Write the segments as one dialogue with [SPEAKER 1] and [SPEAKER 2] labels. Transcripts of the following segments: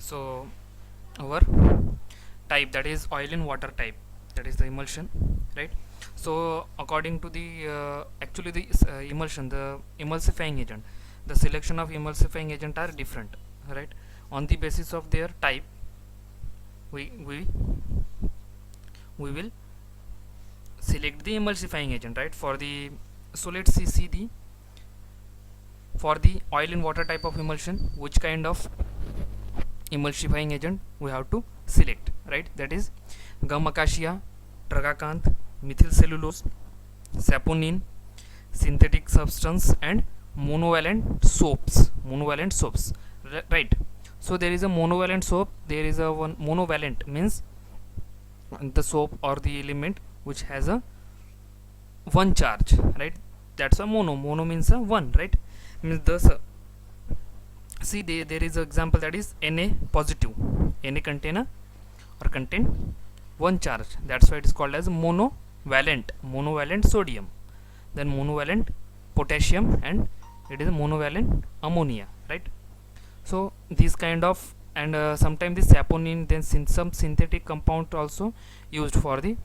[SPEAKER 1] So our type, that is oil in water type, that is the emulsion, right? So according to the actually the emulsion, the emulsifying agent, the selection of emulsifying agent are different, right? On the basis of their type, we we we will select the emulsifying agent, right? For the, so let's see the, for the oil in water type of emulsion, which kind of emulsifying agent we have to select, right? That is gum acacia, tragacanth, methyl cellulose, saponin, synthetic substance, and monovalent soaps, right? So there is a monovalent soap, there is a one monovalent, means the soap or the element which has a one charge, right? That's a mono means a one, right? Means the see there is an example, that is Na positive. Na contain a, or contain one charge, that's why it is called as monovalent sodium, then monovalent potassium, and it is a monovalent ammonia, right? So these kind of, and sometimes the saponin, then some synthetic compound also used for the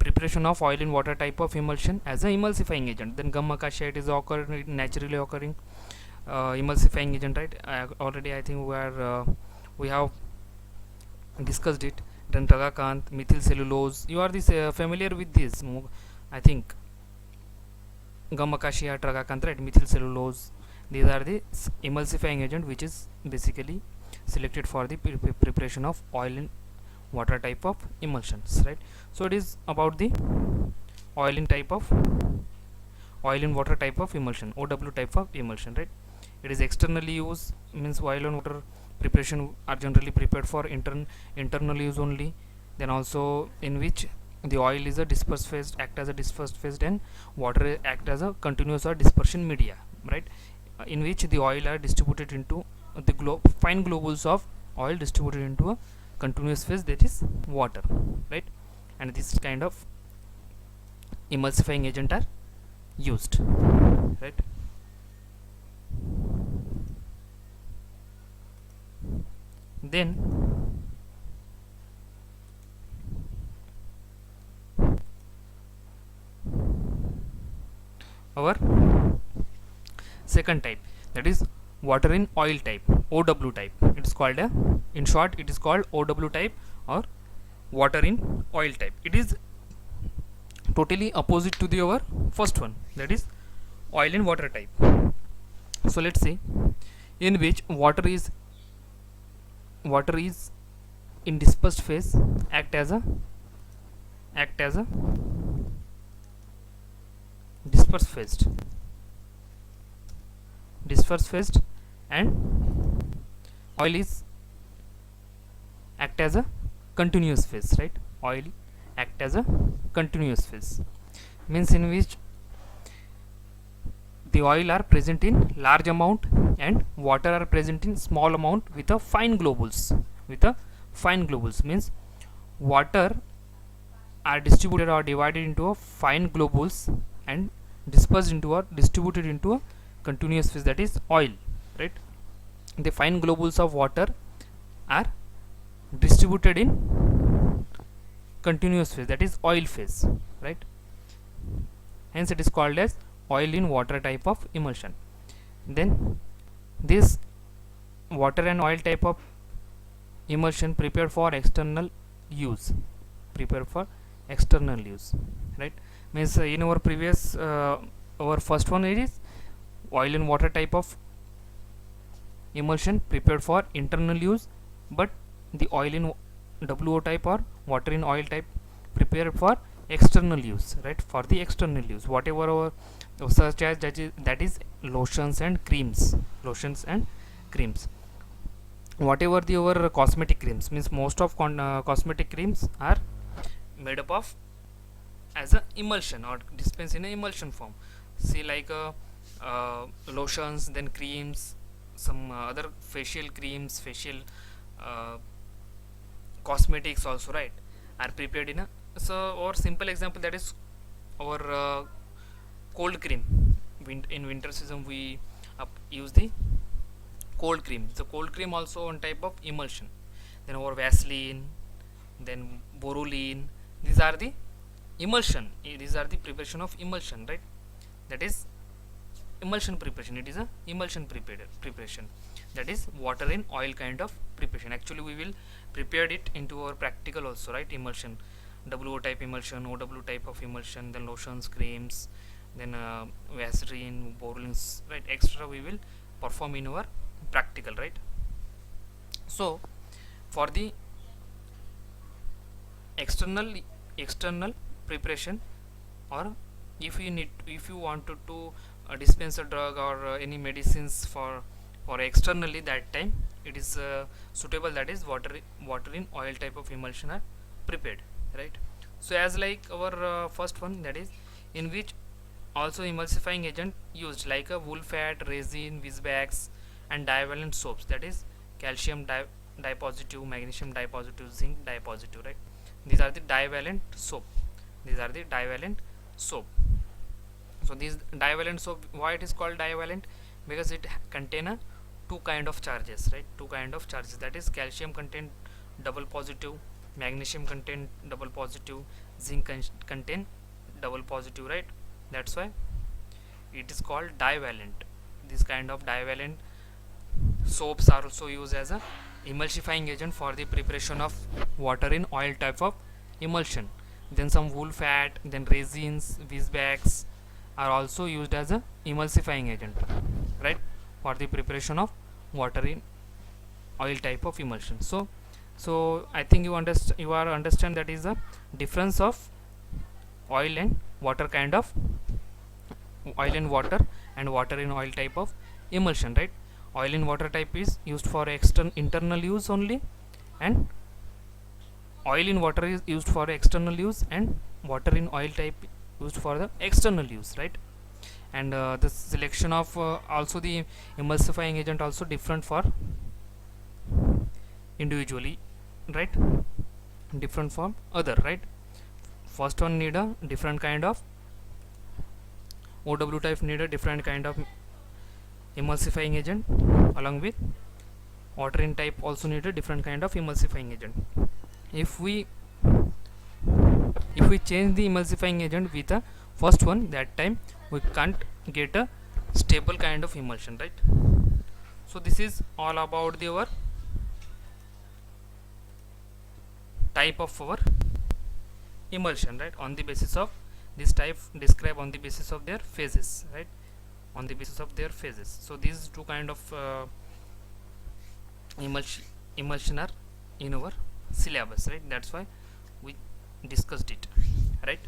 [SPEAKER 1] preparation of oil in water type of emulsion as a emulsifying agent. Then gum acacia, it is naturally occurring emulsifying agent, right? Already I think we have discussed it. Then tragacanth, methyl cellulose, you are this familiar with this, I think. Gum acacia, tragacanth, right? Methyl cellulose, these are the emulsifying agent which is basically selected for the preparation of oil in water type of emulsions, right? So it is about the oil in type of oil in water type of emulsion, OW type of emulsion, right? It is externally used, means oil and water preparation are generally prepared for internal use only. Then also in which the oil is a dispersed phase, act as a dispersed phase, and water act as a continuous or dispersion media, right? In which the oil are distributed into the fine globules of oil distributed into a continuous phase, that is water, right? And this kind of emulsifying agent are used, right? Then our second type, that is water in oil type, OW type. It is called a, in short it is called OW type, or water in oil type. It is totally opposite to the our first one, that is oil in water type. So let's say, in which water is in dispersed phase, act as a dispersed phase, and oil is act as a continuous phase, right? Oil act as a continuous phase, means in which the oil are present in large amount and water are present in small amount with a fine globules, means water are distributed or divided into a fine globules and dispersed into or distributed into a continuous phase, that is oil, right? The fine globules of water are distributed in continuous phase, that is oil phase, right? Hence it is called as oil in water type of emulsion. Then this water and oil type of emulsion prepared for external use, right? Means in our previous our first one is oil and water type of emulsion prepared for internal use, but the oil in WO type or water in oil type prepared for external use, right? For the external use, whatever our, such as that is lotions and creams, whatever the our cosmetic creams, means most of cosmetic creams are made up of as a emulsion or dispensed in a emulsion form. See, like lotions, then creams, some other facial creams, facial cosmetics also, right, are prepared in a, so or simple example, that is our cold cream. In winter season we use the cold cream. The cold cream also one type of emulsion. Then our Vaseline, then Borolene. These are the emulsion. These are the preparation of emulsion, right? That is emulsion preparation. It is a emulsion preparation. That is water in oil kind of preparation. Actually, we will prepare it into our practical also, right? Emulsion, WO type emulsion, OW type of emulsion, then lotions, creams, then Vaseline, Borolene, right? Extra we will perform in our practical, right? So for the external preparation, or if you wanted to dispense a drug or any medicines for externally, that time it is suitable, that is water in oil type of emulsion are prepared, right? So as like our first one, that is in which also emulsifying agent used like a wool fat, resin, Visvax, and divalent soaps, that is calcium dipositive, magnesium dipositive, zinc dipositive, right? These are the divalent soap. These are the divalent soap. So these divalent soap, why it is called divalent? Because it contain a two kind of charges, right? Two kind of charges, that is calcium contain double positive, magnesium contain double positive, zinc contain double positive, right? That's why it is called divalent. This kind of divalent soaps are also used as a emulsifying agent for the preparation of water in oil type of emulsion. Then some wool fat, then resins, Visvax are also used as a emulsifying agent, right, for the preparation of water in oil type of emulsion. So I think you understand that is the difference of oil and water kind of oil and water and water in oil type of emulsion, right? Oil in water type is used for internal use only, and oil in water is used for external use, and water in oil type used for the external use, right? And the selection of also the emulsifying agent also different for individually, right? Different from other, right? First one need a different kind of OW type, need a different kind of emulsifying agent, along with water in type also need a different kind of emulsifying agent. If we change the emulsifying agent with the first one, that time we can't get a stable kind of emulsion, right? So this is all about our type of our emulsion, right? On the basis of this type, describe on the basis of their phases, right? On the basis of their phases. So these two kind of emulsion are in our syllabus, right? That's why we discussed it, right?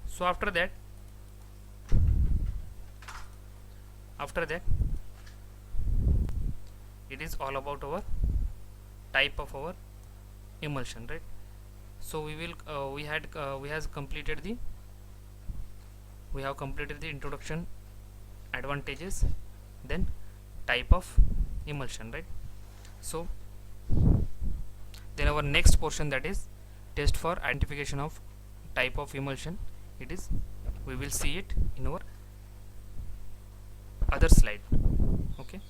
[SPEAKER 1] So after that it is all about our type of our emulsion, right? So we have completed the introduction, advantages, then type of emulsion, right? So then our next portion, that is test for identification of type of emulsion, we will see it in our other slide. Okay.